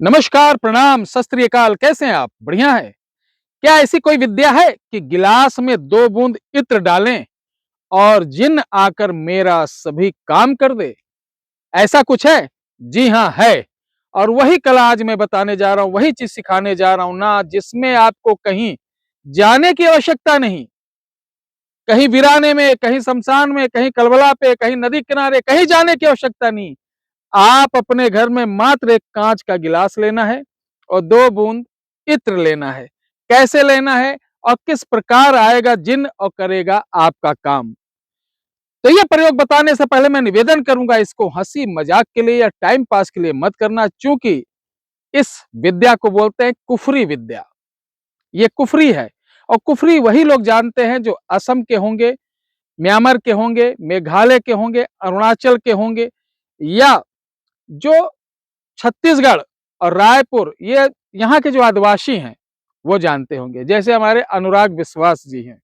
नमस्कार, प्रणाम, सत श्री अकाल। कैसे हैं आप? बढ़िया है। क्या ऐसी कोई विद्या है कि गिलास में 2 बूंद इत्र डालें और जिन्न आकर मेरा सभी काम कर दे? ऐसा कुछ है? जी हाँ, है। और वही कला आज मैं बताने जा रहा हूं, वही चीज सिखाने जा रहा हूं ना, जिसमें आपको कहीं जाने की आवश्यकता नहीं। कहीं वीराने में, कहीं शमशान में, कहीं कलबला पे, कहीं नदी किनारे, कहीं जाने की आवश्यकता नहीं। आप अपने घर में मात्र एक कांच का गिलास लेना है और 2 बूंद इत्र लेना है। कैसे लेना है और किस प्रकार आएगा जिन्न और करेगा आपका काम। तो ये प्रयोग बताने से पहले मैं निवेदन करूंगा, इसको हंसी मजाक के लिए या टाइम पास के लिए मत करना, चूंकि इस विद्या को बोलते हैं कुफरी विद्या। ये कुफरी है और कुफरी वही लोग जानते हैं जो असम के होंगे, म्यांमार के होंगे, मेघालय के होंगे, अरुणाचल के होंगे, या जो छत्तीसगढ़ और रायपुर, ये यहाँ के जो आदिवासी हैं वो जानते होंगे। जैसे हमारे अनुराग विश्वास जी हैं,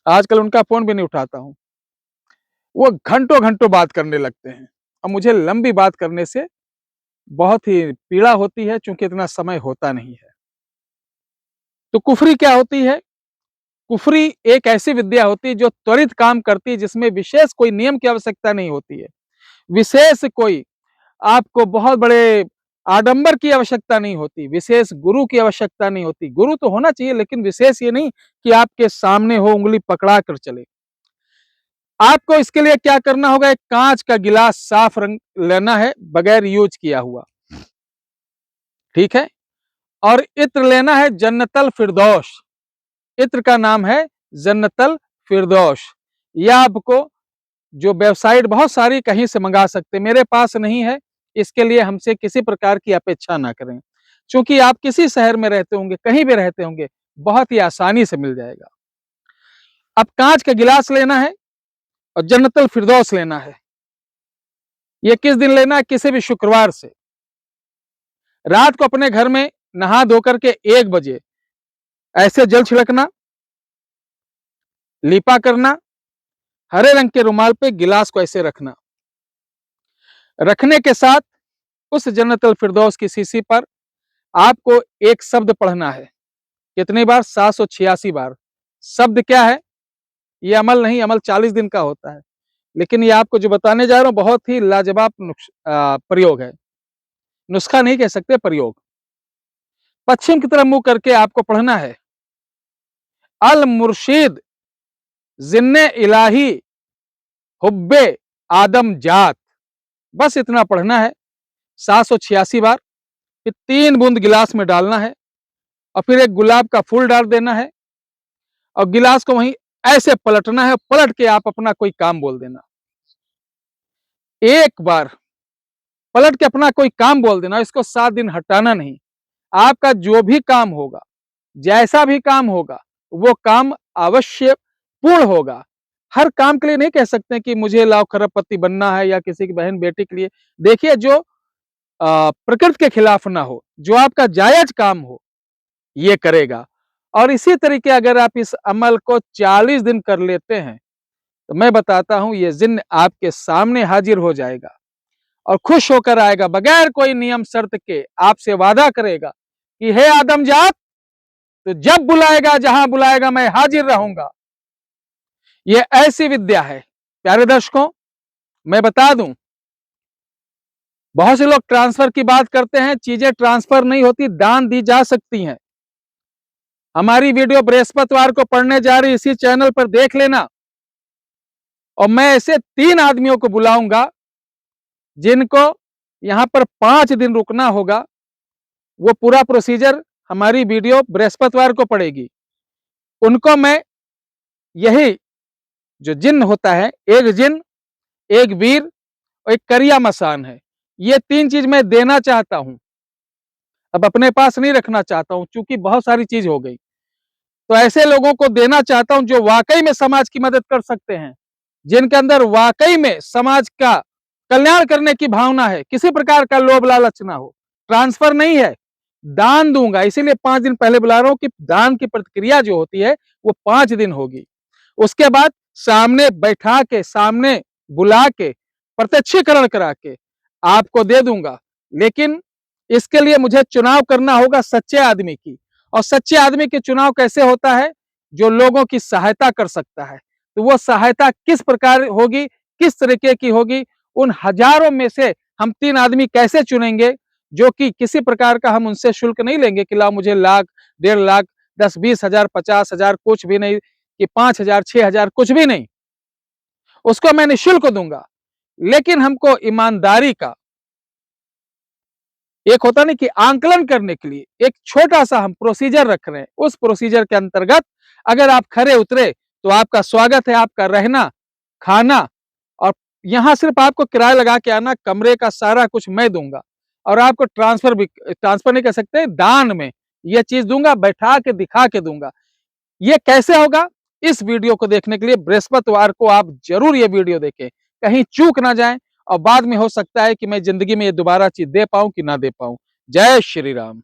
आजकल उनका फोन भी नहीं उठाता हूं। वो घंटों घंटों बात करने लगते हैं और मुझे लंबी बात करने से बहुत ही पीड़ा होती है, क्योंकि इतना समय होता नहीं है। तो कुफरी क्या होती है? कुफरी एक ऐसी विद्या होती है जो त्वरित काम करती है, जिसमें विशेष कोई नियम की आवश्यकता नहीं होती है, विशेष कोई आपको बहुत बड़े आडंबर की आवश्यकता नहीं होती, विशेष गुरु की आवश्यकता नहीं होती। गुरु तो होना चाहिए, लेकिन विशेष ये नहीं कि आपके सामने हो, उंगली पकड़ा कर चले। आपको इसके लिए क्या करना होगा? एक कांच का गिलास साफ रंग लेना है, बगैर यूज किया हुआ, ठीक है। और इत्र लेना है जन्नतल फिरदौस। इत्र का नाम है जन्नतल फिरदौस। यह आपको जो वेबसाइट बहुत सारी कहीं से मंगा सकते, मेरे पास नहीं है, इसके लिए हमसे किसी प्रकार की अपेक्षा ना करें। क्योंकि आप किसी शहर में रहते होंगे, कहीं भी रहते होंगे, बहुत ही आसानी से मिल जाएगा। अब कांच का गिलास लेना है और जन्नतुल फिरदौस लेना है। यह किस दिन लेना है? किसी भी शुक्रवार से। रात को अपने घर में नहा धोकर के 1 बजे ऐसे जल छिड़कना, लीपा करना, हरे रंग के रुमाल पे गिलास को ऐसे रखना। रखने के साथ उस जन्नतुल फिरदौस की शीशी पर आपको एक शब्द पढ़ना है। कितनी बार? 786 बार। शब्द क्या है? ये अमल नहीं, अमल 40 दिन का होता है, लेकिन ये आपको जो बताने जा रहा हूं बहुत ही लाजवाब प्रयोग है। नुस्खा नहीं कह सकते, प्रयोग। पश्चिम की तरफ मुंह करके आपको पढ़ना है, अल मुर्शिद जिन्ने इलाही हुब्बे आदम जात। बस इतना पढ़ना है 786 बार। फिर 3 बूंद गिलास में डालना है और फिर एक गुलाब का फूल डाल देना है और गिलास को वहीं ऐसे पलटना है। पलट के आप अपना कोई काम बोल देना। एक बार पलट के अपना कोई काम बोल देना, इसको 7 दिन हटाना नहीं। आपका जो भी काम होगा, जैसा भी काम होगा, वो काम अवश्य पूर्ण होगा। हर काम के लिए नहीं कह सकते कि मुझे लाभ खरबपति बनना है, या किसी की बहन बेटी के लिए। देखिए, जो प्रकृति के खिलाफ ना हो, जो आपका जायज काम हो, ये करेगा। और इसी तरीके अगर आप इस अमल को 40 दिन कर लेते हैं, तो मैं बताता हूं ये जिन्न आपके सामने हाजिर हो जाएगा और खुश होकर आएगा, बगैर कोई नियम शर्त के आपसे वादा करेगा कि हे आदमजात, तो जब बुलाएगा, जहां बुलाएगा, मैं हाजिर रहूंगा। यह ऐसी विद्या है प्यारे दर्शकों, मैं बता दूं, बहुत से लोग ट्रांसफर की बात करते हैं। चीजें ट्रांसफर नहीं होती, दान दी जा सकती हैं। हमारी वीडियो बृहस्पतिवार को पढ़ने जा रही, इसी चैनल पर देख लेना। और मैं ऐसे 3 आदमियों को बुलाऊंगा जिनको यहां पर 5 दिन रुकना होगा। वो पूरा प्रोसीजर हमारी वीडियो बृहस्पतिवार को पड़ेगी। उनको मैं यही जो जिन्न होता है, एक जिन्न, एक वीर और एक करिया मसान है, ये 3 चीज मैं देना चाहता हूं। अब अपने पास नहीं रखना चाहता हूं, क्योंकि बहुत सारी चीज हो गई। तो ऐसे लोगों को देना चाहता हूं जो वाकई में समाज की मदद कर सकते हैं, जिनके अंदर वाकई में समाज का कल्याण करने की भावना है, किसी प्रकार का लोभ लालच ना हो। ट्रांसफर नहीं है, दान दूंगा। इसीलिए 5 दिन पहले बुला रहा हूं कि दान की प्रतिक्रिया जो होती है वो 5 दिन होगी। उसके बाद सामने बैठा के, सामने बुला के, प्रत्यक्षीकरण करा के आपको दे दूंगा। लेकिन इसके लिए मुझे चुनाव करना होगा सच्चे आदमी की। और सच्चे आदमी के चुनाव कैसे होता है? जो लोगों की सहायता कर सकता है। तो वो सहायता किस प्रकार होगी, किस तरीके की होगी? उन हजारों में से हम 3 आदमी कैसे चुनेंगे जो कि किसी प्रकार का हम उनसे शुल्क नहीं लेंगे कि लाओ मुझे लाख, 1.5 लाख, 10-20 हजार, 50 हजार, कुछ भी नहीं, कि 5 हजार, 6 हजार, कुछ भी नहीं, उसको मैं निःशुल्क दूंगा। लेकिन हमको ईमानदारी का एक होता नहीं कि आंकलन करने के लिए एक छोटा सा हम प्रोसीजर रख रहे हैं। उस प्रोसीजर के अंतर्गत अगर आप खरे उतरे तो आपका स्वागत है, आपका रहना, खाना, और यहाँ सिर्फ आपको किराया लगा के आना, कमरे का सारा कुछ मैं दूंगा। और आपको ट्रांसफर भी, ट्रांसफर नहीं कर सकते, दान में ये चीज दूंगा, बैठा के दिखा के दूंगा। ये कैसे होगा? इस वीडियो को देखने के लिए बृहस्पतिवार को आप जरूर ये वीडियो देखें, कहीं चूक ना जाए। और बाद में हो सकता है कि मैं जिंदगी में ये दोबारा चीज दे पाऊं कि ना दे पाऊं। जय श्री राम।